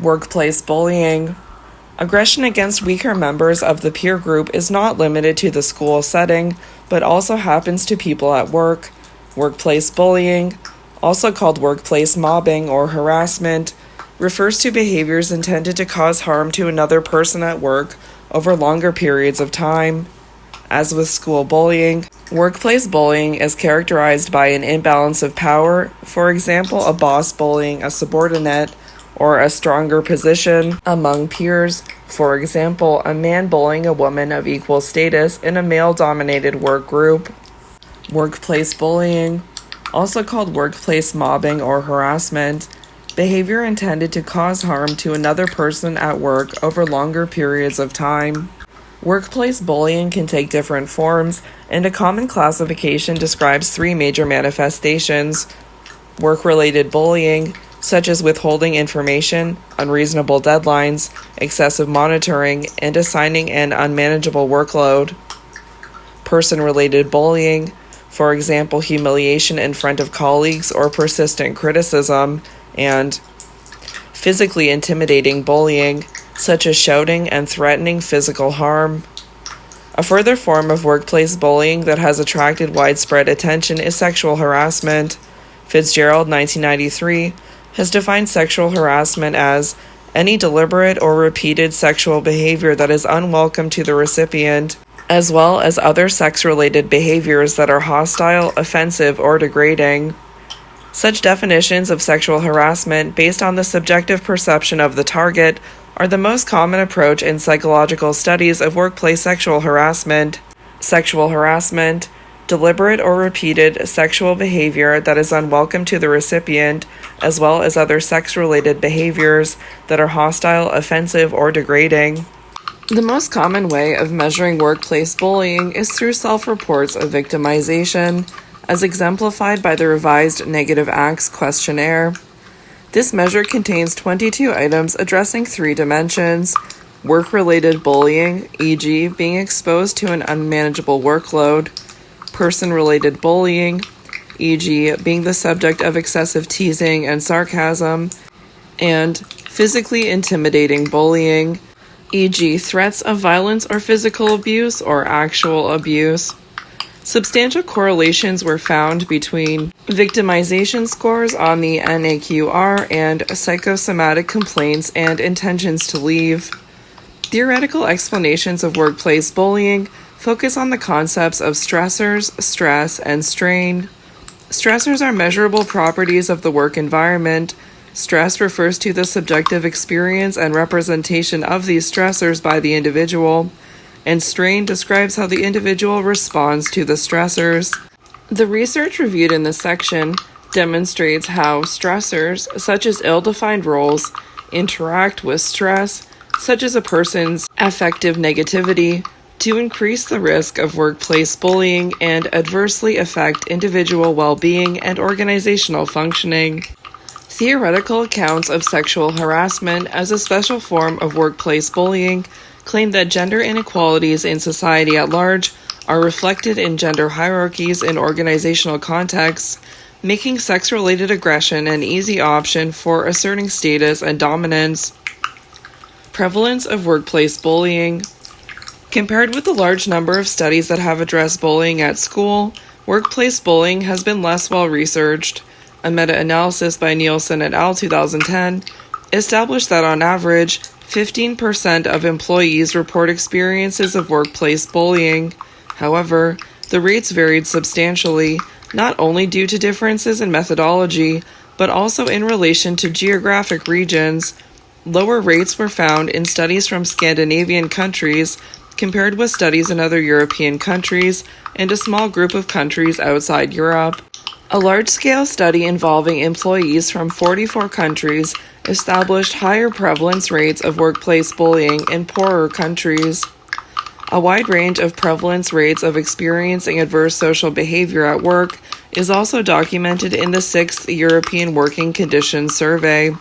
Workplace bullying. Aggression against weaker members of the peer group is not limited to the school setting, but also happens to people at work. Workplace bullying, also called workplace mobbing or harassment, refers to behaviors intended to cause harm to another person at work over longer periods of time. As with school bullying, workplace bullying is characterized by an imbalance of power, for example, a boss bullying a subordinate, or a stronger position among peers, for example, a man bullying a woman of equal status in a male-dominated work group. Workplace bullying, also called workplace mobbing or harassment, behavior intended to cause harm to another person at work over longer periods of time. Workplace bullying can take different forms, and a common classification describes three major manifestations: work-related bullying, such as withholding information, unreasonable deadlines, excessive monitoring, and assigning an unmanageable workload; person-related bullying, for example, humiliation in front of colleagues or persistent criticism; and physically intimidating bullying, such as shouting and threatening physical harm. A further form of workplace bullying that has attracted widespread attention is sexual harassment. Fitzgerald, 1993, has defined sexual harassment as any deliberate or repeated sexual behavior that is unwelcome to the recipient, as well as other sex-related behaviors that are hostile, offensive, or degrading. Such definitions of sexual harassment based on the subjective perception of the target are the most common approach in psychological studies of workplace sexual harassment. Sexual harassment, deliberate or repeated sexual behavior that is unwelcome to the recipient, as well as other sex-related behaviors that are hostile, offensive, or degrading. The most common way of measuring workplace bullying is through self-reports of victimization, as exemplified by the revised Negative Acts questionnaire. This measure contains 22 items addressing three dimensions: work-related bullying, e.g., being exposed to an unmanageable workload; person-related bullying, e.g., being the subject of excessive teasing and sarcasm; and physically intimidating bullying, e.g., threats of violence or physical abuse or actual abuse. Substantial correlations were found between victimization scores on the NAQR and psychosomatic complaints and intentions to leave. Theoretical explanations of workplace bullying focus on the concepts of stressors, stress, and strain. Stressors are measurable properties of the work environment. Stress refers to the subjective experience and representation of these stressors by the individual, and strain describes how the individual responds to the stressors. The research reviewed in this section demonstrates how stressors, such as ill-defined roles, interact with stress, such as a person's affective negativity, to increase the risk of workplace bullying and adversely affect individual well-being and organizational functioning. Theoretical accounts of sexual harassment as a special form of workplace bullying claim that gender inequalities in society at large are reflected in gender hierarchies in organizational contexts, making sex-related aggression an easy option for asserting status and dominance. Prevalence of workplace bullying. Compared with the large number of studies that have addressed bullying at school, workplace bullying has been less well researched. A meta-analysis by Nielsen et al. 2010 established that on average, 15% of employees report experiences of workplace bullying. However, the rates varied substantially, not only due to differences in methodology, but also in relation to geographic regions. Lower rates were found in studies from Scandinavian countries compared with studies in other European countries and a small group of countries outside Europe. A large-scale study involving employees from 44 countries established higher prevalence rates of workplace bullying in poorer countries. A wide range of prevalence rates of experiencing adverse social behavior at work is also documented in the 6th European Working Conditions Survey.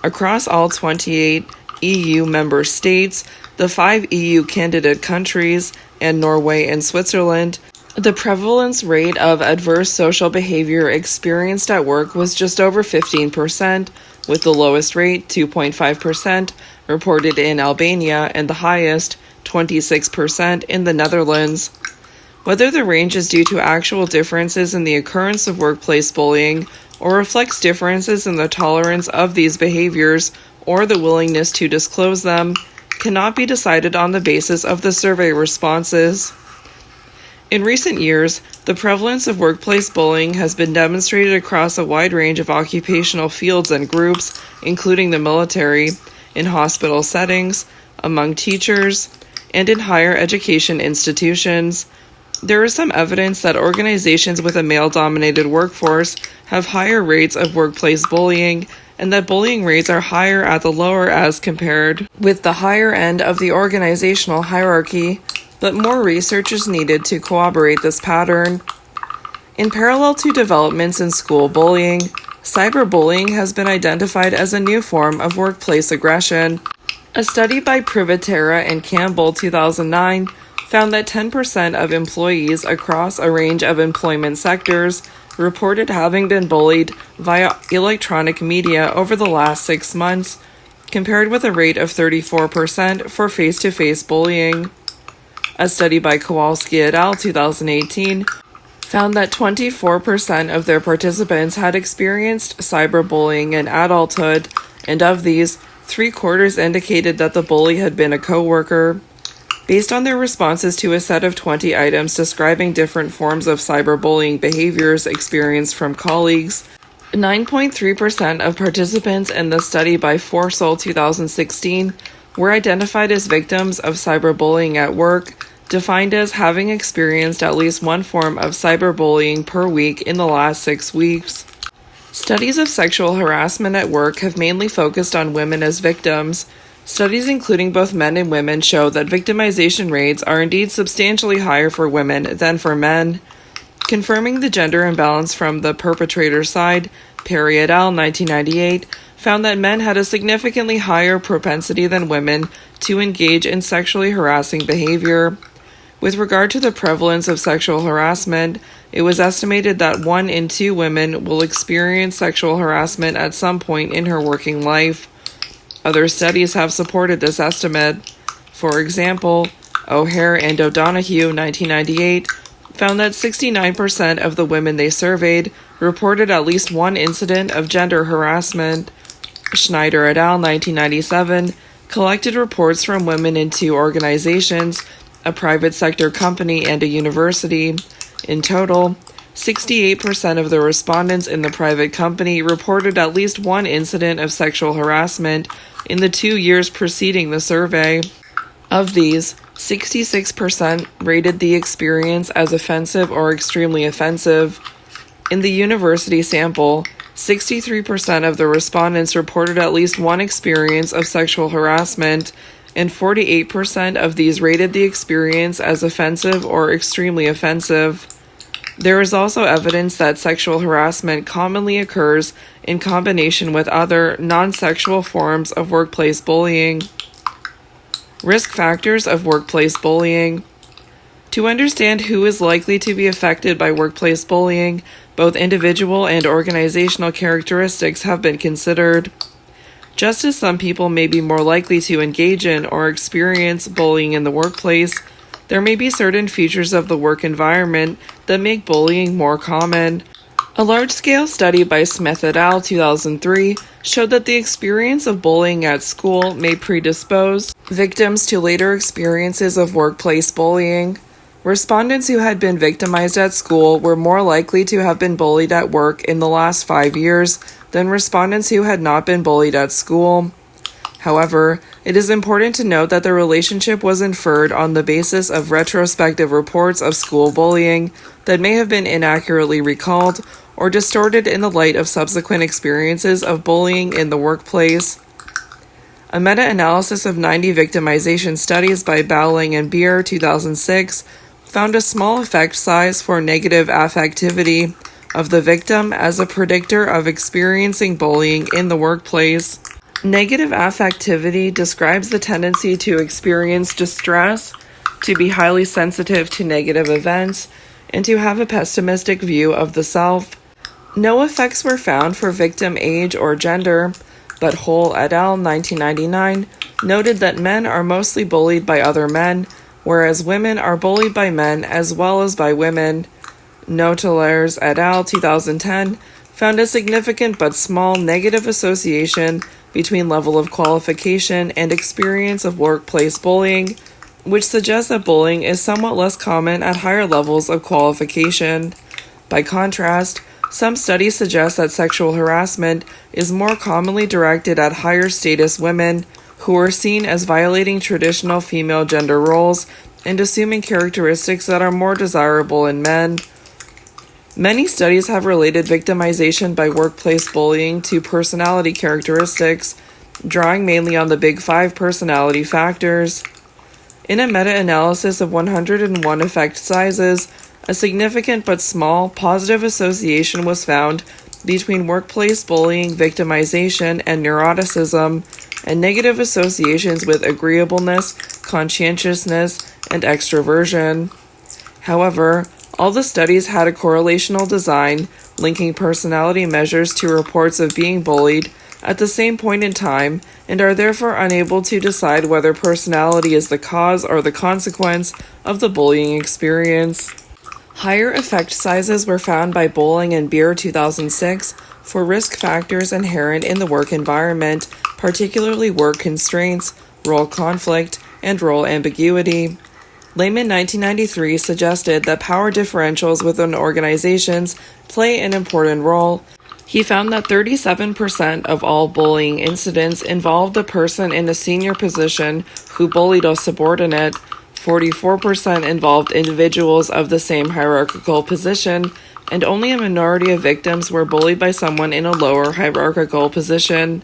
Across all 28 EU member states, the 5 EU candidate countries, and Norway and Switzerland, The prevalence rate of adverse social behavior experienced at work was just over 15%, with the lowest rate, 2.5%, reported in Albania and the highest, 26%, in the Netherlands. Whether the range is due to actual differences in the occurrence of workplace bullying or reflects differences in the tolerance of these behaviors or the willingness to disclose them cannot be decided on the basis of the survey responses. In recent years, the prevalence of workplace bullying has been demonstrated across a wide range of occupational fields and groups, including the military, in hospital settings, among teachers, and in higher education institutions. There is some evidence that organizations with a male-dominated workforce have higher rates of workplace bullying, and that bullying rates are higher at the lower as compared with the higher end of the organizational hierarchy, but more research is needed to corroborate this pattern. In parallel to developments in school bullying, cyberbullying has been identified as a new form of workplace aggression. A study by Privatera and Campbell 2009 found that 10% of employees across a range of employment sectors reported having been bullied via electronic media over the last 6 months, compared with a rate of 34% for face-to-face bullying. A study by Kowalski et al. 2018 found that 24% of their participants had experienced cyberbullying in adulthood, and of these, 3/4 indicated that the bully had been a coworker. Based on their responses to a set of 20 items describing different forms of cyberbullying behaviors experienced from colleagues, 9.3% of participants in the study by Forsell 2016 were identified as victims of cyberbullying at work, defined as having experienced at least one form of cyberbullying per week in the last 6 weeks. Studies of sexual harassment at work have mainly focused on women as victims. Studies including both men and women show that victimization rates are indeed substantially higher for women than for men. Confirming the gender imbalance from the perpetrator side, Perry et al. 1998 found that men had a significantly higher propensity than women to engage in sexually harassing behavior. With regard to the prevalence of sexual harassment, it was estimated that 1 in 2 women will experience sexual harassment at some point in her working life. Other studies have supported this estimate. For example, O'Hare and O'Donoghue 1998 found that 69% of the women they surveyed reported at least one incident of gender harassment. Schneider et al. 1997 collected reports from women in 2 organizations, a private sector company and a university. In total, 68% of the respondents in the private company reported at least one incident of sexual harassment in the 2 years preceding the survey. Of these, 66% rated the experience as offensive or extremely offensive. In the university sample, 63% of the respondents reported at least one experience of sexual harassment, and 48% of these rated the experience as offensive or extremely offensive. There is also evidence that sexual harassment commonly occurs in combination with other non-sexual forms of workplace bullying. Risk factors of workplace bullying. To understand who is likely to be affected by workplace bullying, both individual and organizational characteristics have been considered. Just as some people may be more likely to engage in or experience bullying in the workplace, there may be certain features of the work environment that make bullying more common. A large-scale study by Smith et al. 2003 showed that the experience of bullying at school may predispose victims to later experiences of workplace bullying. Respondents who had been victimized at school were more likely to have been bullied at work in the last 5 years than respondents who had not been bullied at school. However, it is important to note that the relationship was inferred on the basis of retrospective reports of school bullying that may have been inaccurately recalled or distorted in the light of subsequent experiences of bullying in the workplace. A meta-analysis of 90 victimization studies by Bowling and Beer 2006 found a small effect size for negative affectivity of the victim as a predictor of experiencing bullying in the workplace. Negative affectivity describes the tendency to experience distress, to be highly sensitive to negative events, and to have a pessimistic view of the self. No effects were found for victim age or gender, but Hole et al. 1999 noted that men are mostly bullied by other men, whereas women are bullied by men as well as by women. Notelaers et al. 2010 found a significant but small negative association between level of qualification and experience of workplace bullying, which suggests that bullying is somewhat less common at higher levels of qualification. By contrast, some studies suggest that sexual harassment is more commonly directed at higher status women who are seen as violating traditional female gender roles and assuming characteristics that are more desirable in men. Many studies have related victimization by workplace bullying to personality characteristics, drawing mainly on the Big Five personality factors. In a meta-analysis of 101 effect sizes, a significant but small positive association was found between workplace bullying, victimization, and neuroticism, and negative associations with agreeableness, conscientiousness, and extroversion. However, all the studies had a correlational design linking personality measures to reports of being bullied at the same point in time and are therefore unable to decide whether personality is the cause or the consequence of the bullying experience. Higher effect sizes were found by Bowling and Beer 2006 for risk factors inherent in the work environment, particularly work constraints, role conflict, and role ambiguity. Lehman 1993 suggested that power differentials within organizations play an important role. He found that 37% of all bullying incidents involved a person in a senior position who bullied a subordinate, 44% involved individuals of the same hierarchical position, and only a minority of victims were bullied by someone in a lower hierarchical position.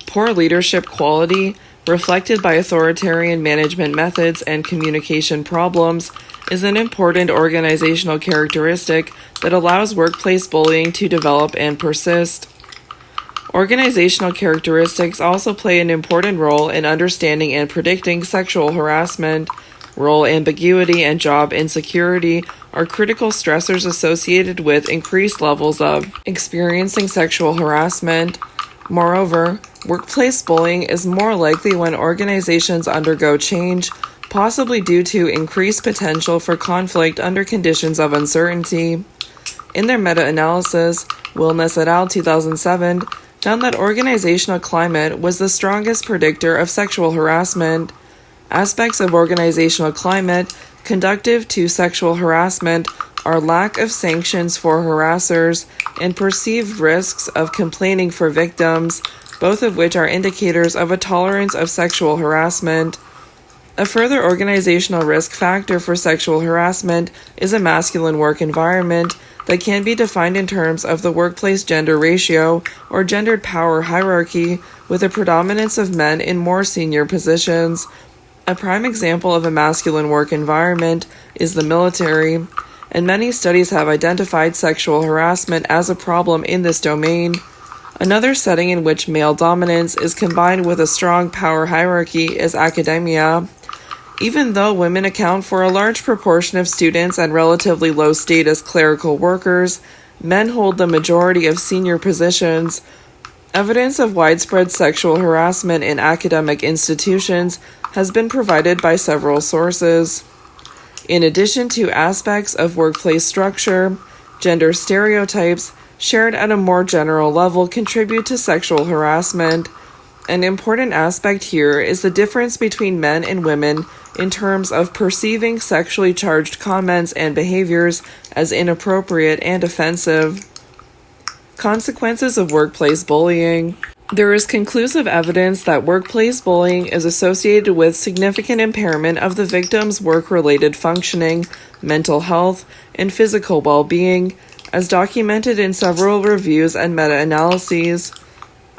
Poor leadership quality, reflected by authoritarian management methods and communication problems, is an important organizational characteristic that allows workplace bullying to develop and persist. Organizational characteristics also play an important role in understanding and predicting sexual harassment. Role ambiguity and job insecurity are critical stressors associated with increased levels of experiencing sexual harassment. Moreover, workplace bullying is more likely when organizations undergo change, possibly due to increased potential for conflict under conditions of uncertainty. In their meta-analysis, Wilness et al. 2007 found that organizational climate was the strongest predictor of sexual harassment. Aspects of organizational climate conducive to sexual harassment are lack of sanctions for harassers and perceived risks of complaining for victims, both of which are indicators of a tolerance of sexual harassment. A further organizational risk factor for sexual harassment is a masculine work environment that can be defined in terms of the workplace gender ratio or gendered power hierarchy, with a predominance of men in more senior positions. A prime example of a masculine work environment is the military, and many studies have identified sexual harassment as a problem in this domain. Another setting in which male dominance is combined with a strong power hierarchy is academia. Even though women account for a large proportion of students and relatively low-status clerical workers, men hold the majority of senior positions. Evidence of widespread sexual harassment in academic institutions has been provided by several sources. In addition to aspects of workplace structure, gender stereotypes shared at a more general level contribute to sexual harassment. An important aspect here is the difference between men and women in terms of perceiving sexually charged comments and behaviors as inappropriate and offensive. Consequences of workplace bullying. There is conclusive evidence that workplace bullying is associated with significant impairment of the victim's work-related functioning, mental health, and physical well-being, as documented in several reviews and meta-analyses.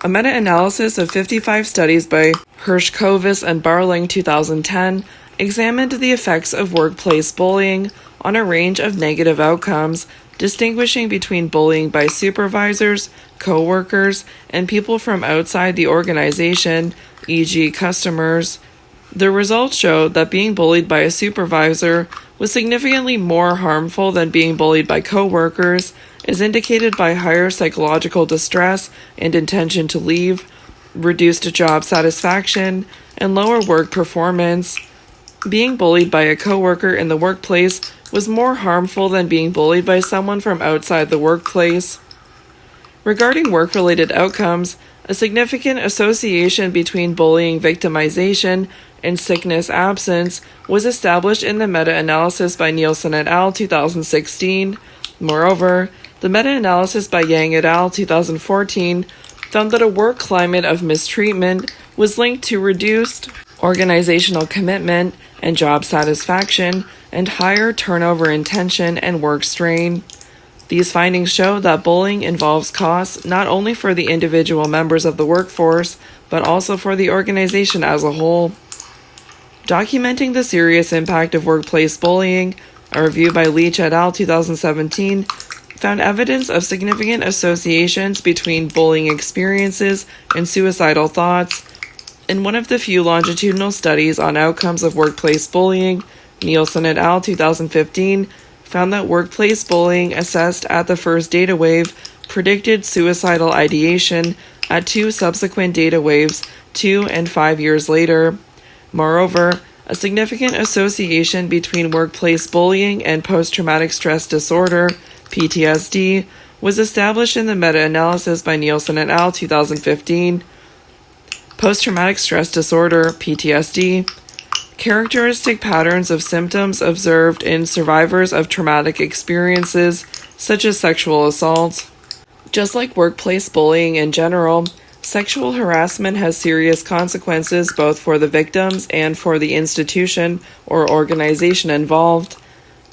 A meta-analysis of 55 studies by Hershkovitz and Barling 2010 examined the effects of workplace bullying on a range of negative outcomes, distinguishing between bullying by supervisors, co-workers, and people from outside the organization, e.g. customers. The results showed that being bullied by a supervisor was significantly more harmful than being bullied by coworkers, is indicated by higher psychological distress and intention to leave, reduced job satisfaction, and lower work performance. Being bullied by a coworker in the workplace was more harmful than being bullied by someone from outside the workplace. Regarding work-related outcomes, a significant association between bullying victimization and sickness absence was established in the meta-analysis by Nielsen et al. 2016. Moreover, the meta-analysis by Yang et al. 2014 found that a work climate of mistreatment was linked to reduced organizational commitment and job satisfaction and higher turnover in tension and work strain. These findings show that bullying involves costs not only for the individual members of the workforce, but also for the organization as a whole. Documenting the serious impact of workplace bullying, a review by ch et al. 2017 found evidence of significant associations between bullying experiences and suicidal thoughts. In one of the few longitudinal studies on outcomes of workplace bullying, Nielsen et al. 2015 found that workplace bullying assessed at the first data wave predicted suicidal ideation at 2 subsequent data waves 2 and 5 years later. Moreover, a significant association between workplace bullying and post-traumatic stress disorder, PTSD, was established in the meta-analysis by Nielsen et al. 2015. Post-traumatic stress disorder, PTSD, characteristic patterns of symptoms observed in survivors of traumatic experiences, such as sexual assault. Just like workplace bullying in general, sexual harassment has serious consequences both for the victims and for the institution or organization involved.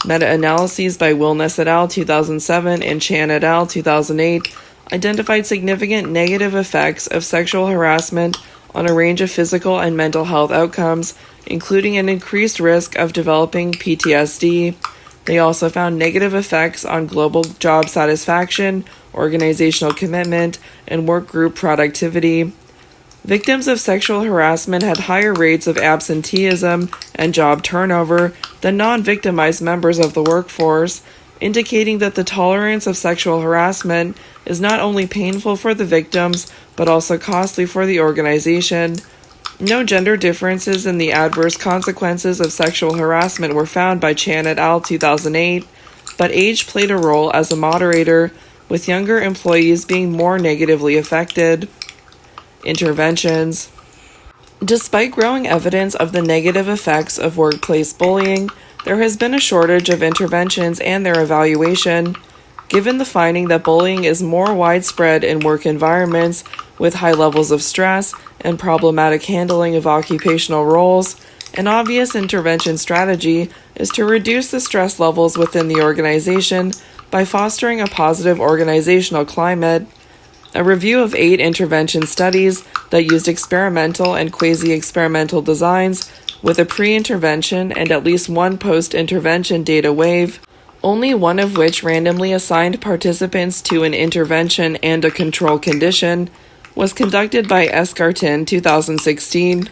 Meta-analyses by Wilness et al. 2007 and Chan et al. 2008 identified significant negative effects of sexual harassment on a range of physical and mental health outcomes, including an increased risk of developing PTSD. They also found negative effects on global job satisfaction, organizational commitment, and work group productivity. Victims of sexual harassment had higher rates of absenteeism and job turnover than non-victimized members of the workforce, indicating that the tolerance of sexual harassment is not only painful for the victims, but also costly for the organization. No gender differences in the adverse consequences of sexual harassment were found by Chan et al. 2008, but age played a role as a moderator, with younger employees being more negatively affected. Interventions. Despite growing evidence of the negative effects of workplace bullying, there has been a shortage of interventions and their evaluation. Given the finding that bullying is more widespread in work environments with high levels of stress and problematic handling of occupational roles, an obvious intervention strategy is to reduce the stress levels within the organization by fostering a positive organizational climate. A review of 8 intervention studies that used experimental and quasi-experimental designs with a pre-intervention and at least one post-intervention data wave, only one of which randomly assigned participants to an intervention and a control condition, was conducted by Escartin 2016.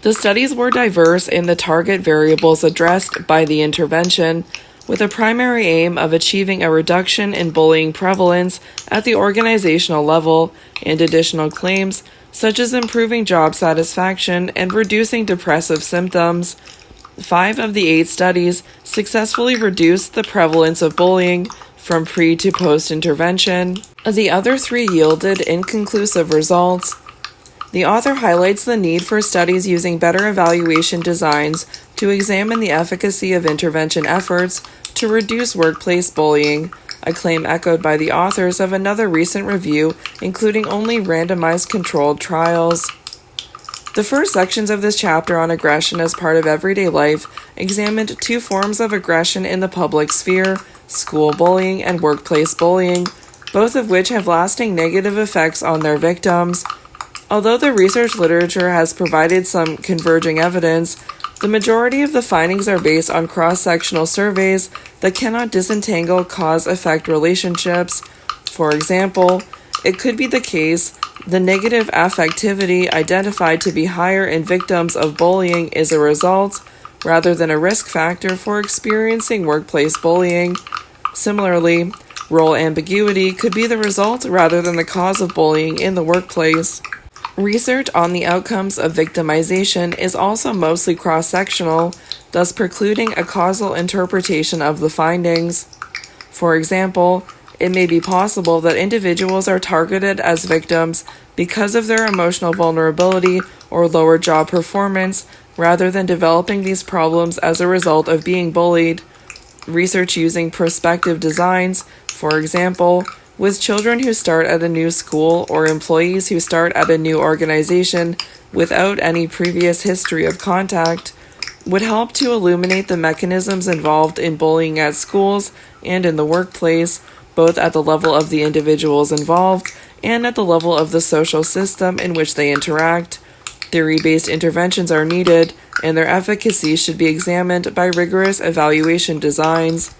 The studies were diverse in the target variables addressed by the intervention, with a primary aim of achieving a reduction in bullying prevalence at the organizational level and additional claims such as improving job satisfaction and reducing depressive symptoms. 5 of the 8 studies successfully reduced the prevalence of bullying from pre to post-intervention. The other 3 yielded inconclusive results. The author highlights the need for studies using better evaluation designs to examine the efficacy of intervention efforts to reduce workplace bullying, a claim echoed by the authors of another recent review, including only randomized controlled trials. The first sections of this chapter on aggression as part of everyday life examined 2 forms of aggression in the public sphere, school bullying and workplace bullying, both of which have lasting negative effects on their victims. Although the research literature has provided some converging evidence, the majority of the findings are based on cross-sectional surveys that cannot disentangle cause-effect relationships. For example, it could be the case the negative affectivity identified to be higher in victims of bullying is a result, rather than a risk factor for experiencing workplace bullying. Similarly, role ambiguity could be the result rather than the cause of bullying in the workplace. Research on the outcomes of victimization is also mostly cross-sectional, thus precluding a causal interpretation of the findings. For example, it may be possible that individuals are targeted as victims because of their emotional vulnerability or lower job performance, rather than developing these problems as a result of being bullied. Research using prospective designs, for example, with children who start at a new school or employees who start at a new organization without any previous history of contact, would help to illuminate the mechanisms involved in bullying at schools and in the workplace, both at the level of the individuals involved and at the level of the social system in which they interact. Theory-based interventions are needed, and their efficacy should be examined by rigorous evaluation designs.